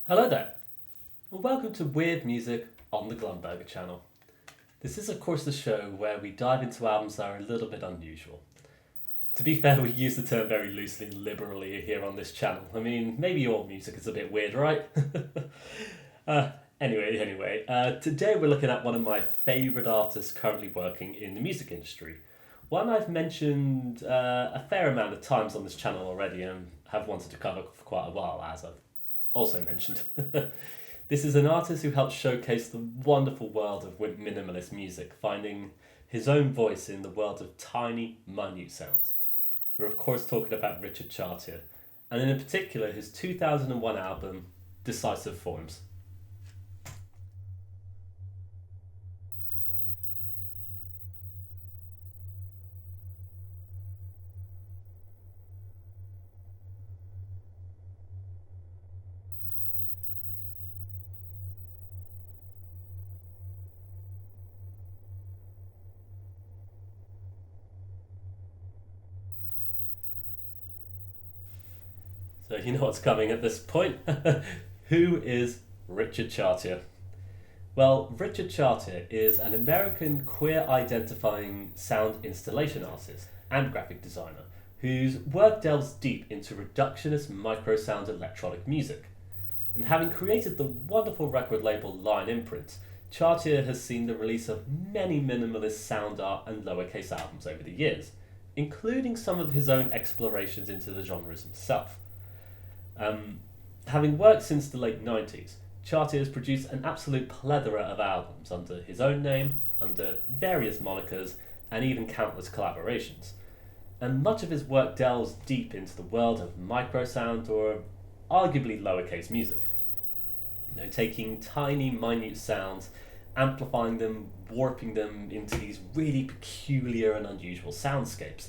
Hello there, and welcome to Weird Music on the Glumberger channel. This is, of course, the show where we dive into albums that are a little bit unusual. To be fair, we use the term very loosely and liberally here on this channel. I mean, maybe all music is a bit weird, right? Anyway, today we're looking at one of my favourite artists currently working in the music industry. One I've mentioned a fair amount of times on this channel already and have wanted to cover for quite a while, as I've also mentioned. This is an artist who helps showcase the wonderful world of minimalist music, finding his own voice in the world of tiny, minute sounds. We're of course talking about Richard Chartier, and in particular his 2001 album, Decisive Forms. So you know what's coming at this point. Who is Richard Chartier? Well, Richard Chartier is an American queer-identifying sound installation artist and graphic designer whose work delves deep into reductionist microsound electronic music. And having created the wonderful record label Line Imprint, Chartier has seen the release of many minimalist sound art and lowercase albums over the years, including some of his own explorations into the genres himself. Having worked since the late 90s, Chartier has produced an absolute plethora of albums under his own name, under various monikers, and even countless collaborations. And much of his work delves deep into the world of microsound or arguably lowercase music. Taking tiny, minute sounds, amplifying them, warping them into these really peculiar and unusual soundscapes.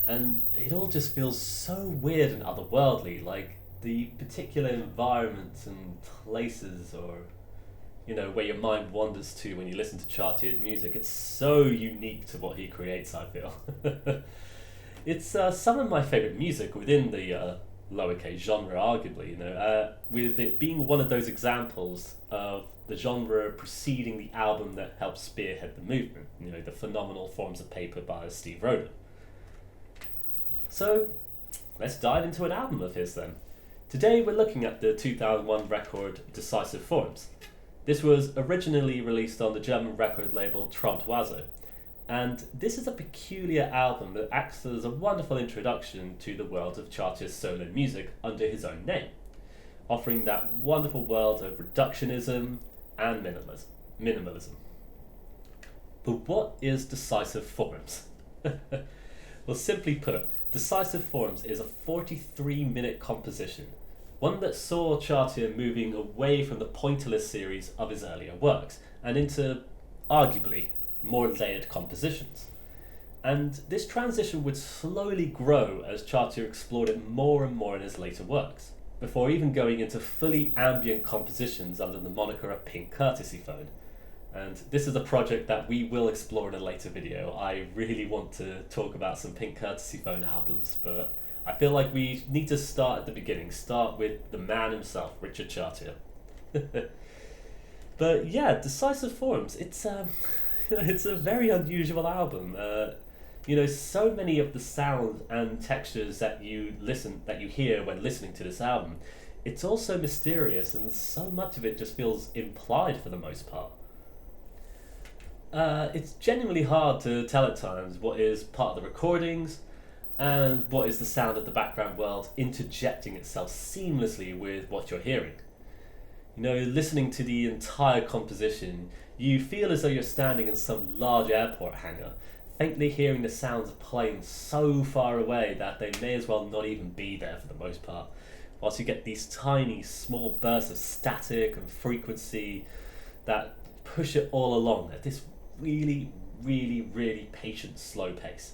And it all just feels so weird and otherworldly, like the particular environments and places or, where your mind wanders to when you listen to Chartier's music. It's so unique to what he creates, I feel. It's some of my favourite music within the lowercase genre, arguably, with it being one of those examples of the genre preceding the album that helped spearhead the movement, the phenomenal Forms of Paper by Steve Roden. So, let's dive into an album of his then. Today we're looking at the 2001 record Decisive Forms. This was originally released on the German record label Trente, Oiseaux, and this is a peculiar album that acts as a wonderful introduction to the world of Chartier's solo music under his own name, offering that wonderful world of reductionism and minimalism. But what is Decisive Forms? Well, simply put, Decisive Forms is a 43-minute composition, one that saw Chartier moving away from the pointillist series of his earlier works and into, arguably, more layered compositions. And this transition would slowly grow as Chartier explored it more and more in his later works, before even going into fully ambient compositions under the moniker of Pink Courtesy Phone. And this is a project that we will explore in a later video. I really want to talk about some Pink Courtesy Phone albums, but I feel like we need to start at the beginning, start with the man himself, Richard Chartier. But yeah, Decisive Forms, it's a very unusual album. So many of the sounds and textures that you hear when listening to this album, it's also mysterious, and so much of it just feels implied for the most part. It's genuinely hard to tell at times what is part of the recordings and what is the sound of the background world interjecting itself seamlessly with what you're hearing. Listening to the entire composition, you feel as though you're standing in some large airport hangar, faintly hearing the sounds of planes so far away that they may as well not even be there for the most part, whilst you get these tiny, small bursts of static and frequency that push it all along at this really, really, really patient, slow pace.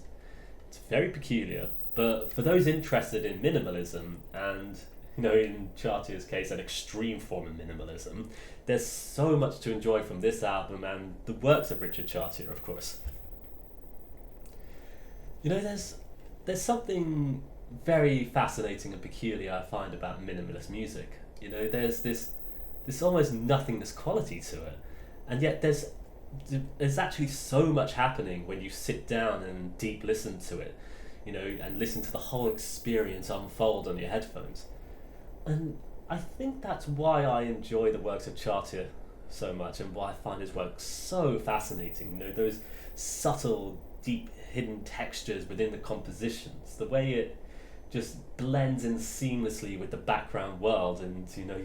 It's very peculiar, but for those interested in minimalism and, in Chartier's case, an extreme form of minimalism, there's so much to enjoy from this album and the works of Richard Chartier, of course. There's something very fascinating and peculiar I find about minimalist music. You know, there's this almost nothingness quality to it, and yet there's actually so much happening when you sit down and deep listen to it, you know, and listen to the whole experience unfold on your headphones. And I think that's why I enjoy the works of Chartier so much, and why I find his work so fascinating. You know, those subtle, deep, hidden textures within the compositions, the way it just blends in seamlessly with the background world, and you know,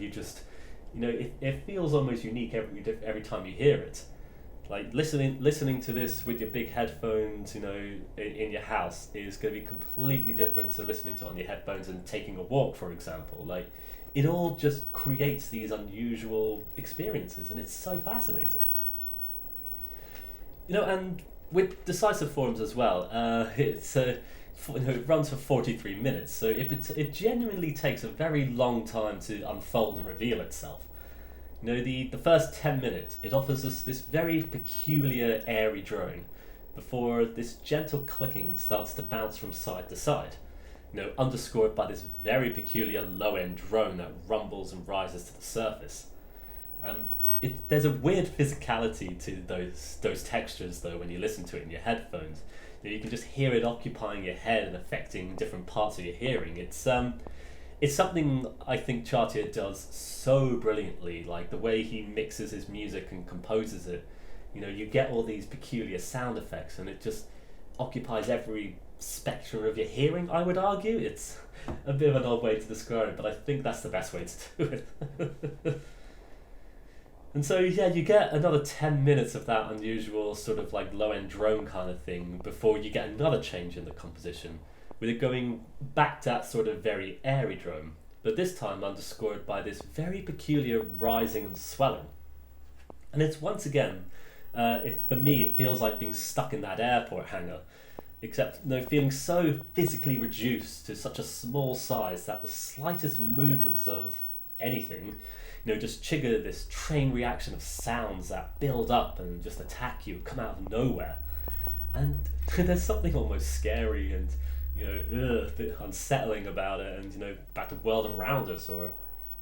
it feels almost unique every time you hear it. Like listening to this with your big headphones, you know, in your house is going to be completely different to listening to it on your headphones and taking a walk, for example. Like, it all just creates these unusual experiences, and it's so fascinating. You know, and with Decisive Forms as well, it runs for 43 minutes, so it genuinely takes a very long time to unfold and reveal itself. You know, the first 10 minutes, it offers us this very peculiar airy drone before this gentle clicking starts to bounce from side to side, you know, underscored by this very peculiar low-end drone that rumbles and rises to the surface. There's a weird physicality to those textures, though, when you listen to it in your headphones. You know, you can just hear it occupying your head and affecting different parts of your hearing. It's something I think Chartier does so brilliantly, like the way he mixes his music and composes it. You know, you get all these peculiar sound effects, and it just occupies every spectrum of your hearing, I would argue. It's a bit of an odd way to describe it, but I think that's the best way to do it. And so, yeah, you get another 10 minutes of that unusual sort of like low-end drone kind of thing before you get another change in the composition, with it going back to that sort of very airy drone, but this time underscored by this very peculiar rising and swelling. And it's once again, for me, it feels like being stuck in that airport hangar, except feeling so physically reduced to such a small size that the slightest movements of anything, just trigger this chain reaction of sounds that build up and just attack you, come out of nowhere. And there's something almost scary and a bit unsettling about it, and about the world around us, or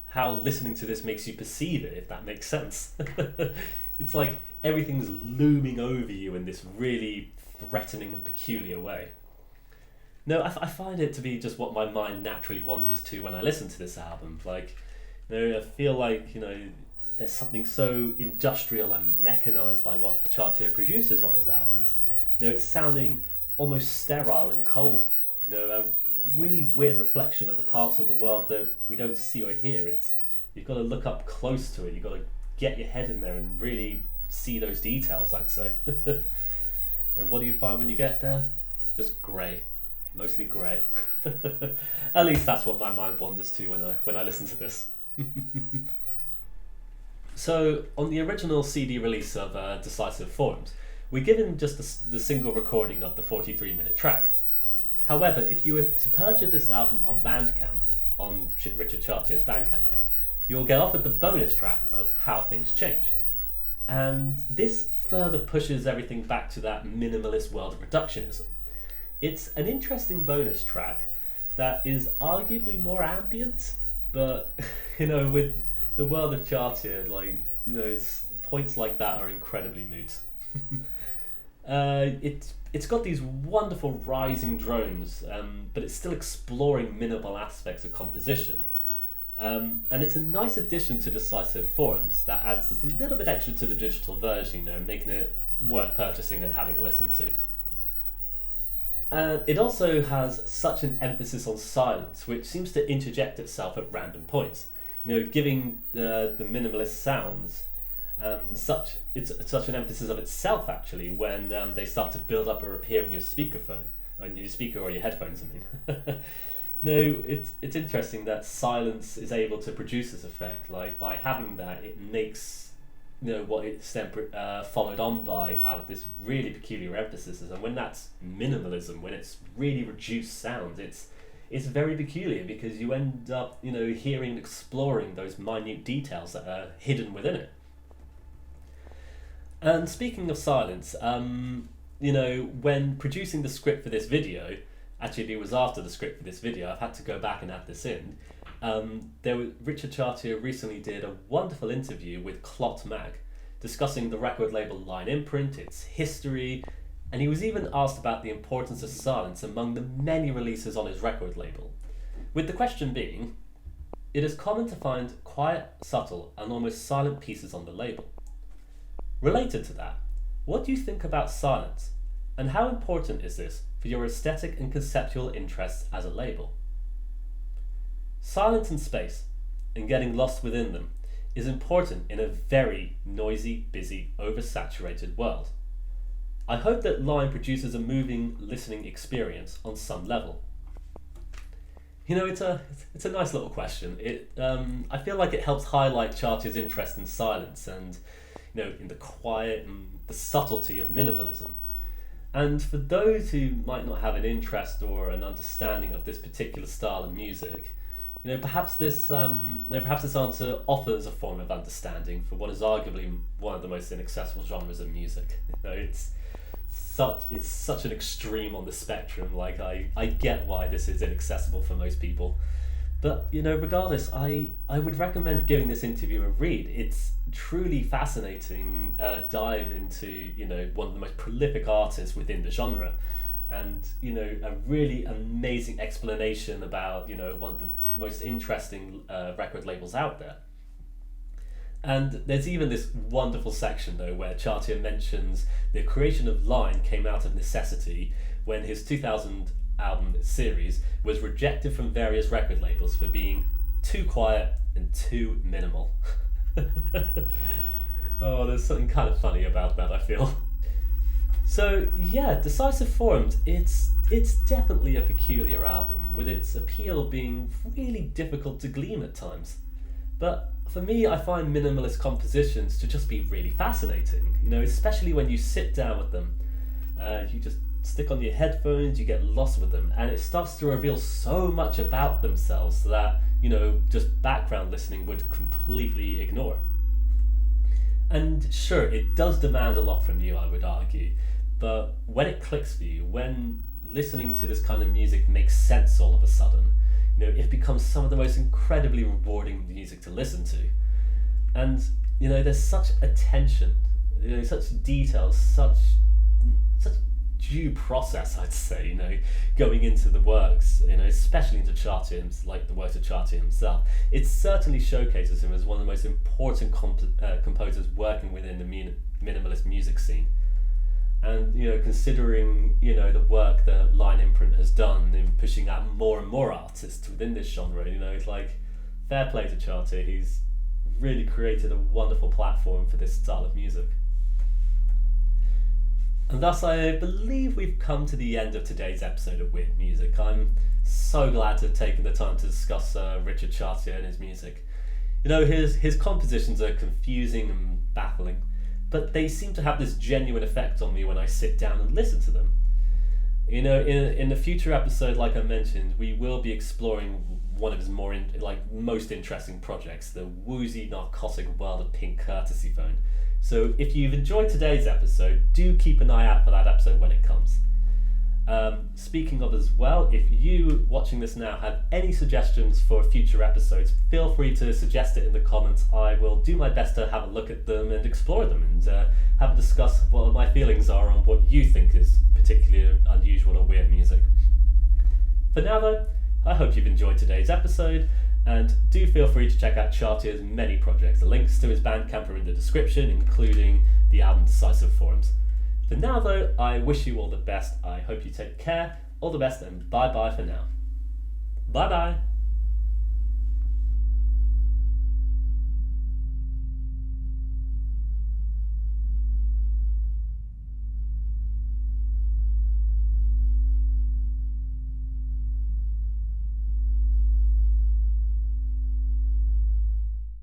how listening to this makes you perceive it, if that makes sense. It's like everything's looming over you in this really threatening and peculiar way. No, I find it to be just what my mind naturally wanders to when I listen to this album. Like, I feel like there's something so industrial and mechanized by what Chartier produces on his albums. It's sounding almost sterile and cold. A really weird reflection of the parts of the world that we don't see or hear. You've got to look up close to it. You've got to get your head in there and really see those details, I'd say. And what do you find when you get there? Just grey. Mostly grey. At least that's what my mind wanders to when I listen to this. So, on the original CD release of Decisive Forms, we're given just the single recording of the 43-minute track. However, if you were to purchase this album on Bandcamp, on Richard Chartier's Bandcamp page, you'll get offered the bonus track of How Things Change. And this further pushes everything back to that minimalist world of reductionism. It's an interesting bonus track that is arguably more ambient, but with the world of Chartier, points like that are incredibly moot. It's got these wonderful rising drones, but it's still exploring minimal aspects of composition. And it's a nice addition to Decisive Forms that adds just a little bit extra to the digital version, making it worth purchasing and having a listen to. It also has such an emphasis on silence, which seems to interject itself at random points, giving the minimalist sounds such an emphasis of itself, actually, when they start to build up or appear in your speakerphone, or in your speaker or your headphones, I mean. It's interesting that silence is able to produce this effect. Like, by having that, it makes what it's then followed on by have this really peculiar emphasis, and when that's minimalism, when it's really reduced sound, it's very peculiar, because you end up hearing and exploring those minute details that are hidden within it. And speaking of silence, when producing the script for this video, actually it was after the script for this video, I've had to go back and add this in, Richard Chartier recently did a wonderful interview with Clot Mag, discussing the record label Line Imprint, its history, and he was even asked about the importance of silence among the many releases on his record label, with the question being, it is common to find quiet, subtle, and almost silent pieces on the label. Related to that, what do you think about silence, and how important is this for your aesthetic and conceptual interests as a label? Silence and space, and getting lost within them, is important in a very noisy, busy, oversaturated world. I hope that Line produces a moving listening experience on some level. It's a nice little question. I feel like it helps highlight Chartier's interest in silence and, in the quiet and the subtlety of minimalism. And for those who might not have an interest or an understanding of this particular style of music, perhaps this answer offers a form of understanding for what is arguably one of the most inaccessible genres of music. It's such an extreme on the spectrum. Like I get why this is inaccessible for most people, but regardless, I would recommend giving this interview a read. It's truly fascinating dive into one of the most prolific artists within the genre, and a really amazing explanation about one of the most interesting record labels out there. And there's even this wonderful section though where Chartier mentions the creation of Line came out of necessity when his 2000 album series was rejected from various record labels for being too quiet and too minimal. Oh, there's something kind of funny about that, I feel. So yeah, Decisive Forms, it's definitely a peculiar album, with its appeal being really difficult to glean at times. But for me, I find minimalist compositions to just be really fascinating, especially when you sit down with them. You just stick on your headphones, you get lost with them, and it starts to reveal so much about themselves that, just background listening would completely ignore. And sure, it does demand a lot from you, I would argue, but when it clicks for you, when listening to this kind of music makes sense all of a sudden, it becomes some of the most incredibly rewarding music to listen to. And, there's such attention, such details, such due process, I'd say, going into the works, especially into Chartier, like the works of Chartier himself. It certainly showcases him as one of the most important composers working within the minimalist music scene. And considering the work that Line Imprint has done in pushing out more and more artists within this genre, it's like fair play to Chartier. He's really created a wonderful platform for this style of music. And thus I believe we've come to the end of today's episode of Weird Music. I'm so glad to have taken the time to discuss Richard Chartier and his music. His compositions are confusing and baffling, but they seem to have this genuine effect on me when I sit down and listen to them. In a future episode, like I mentioned, we will be exploring one of his most interesting projects, the woozy, narcotic world of Pink Courtesy Phone. So if you've enjoyed today's episode, do keep an eye out for that episode when it comes. Speaking of as well, if you watching this now have any suggestions for future episodes, feel free to suggest it in the comments. I will do my best to have a look at them and explore them and have a discuss what my feelings are on what you think is particularly unusual or weird music. For now though, I hope you've enjoyed today's episode, and do feel free to check out Chartier's many projects. The links to his bandcamp are in the description, including the album Decisive Forms. For now though, I wish you all the best. I hope you take care. All the best, and bye bye for now. Bye bye.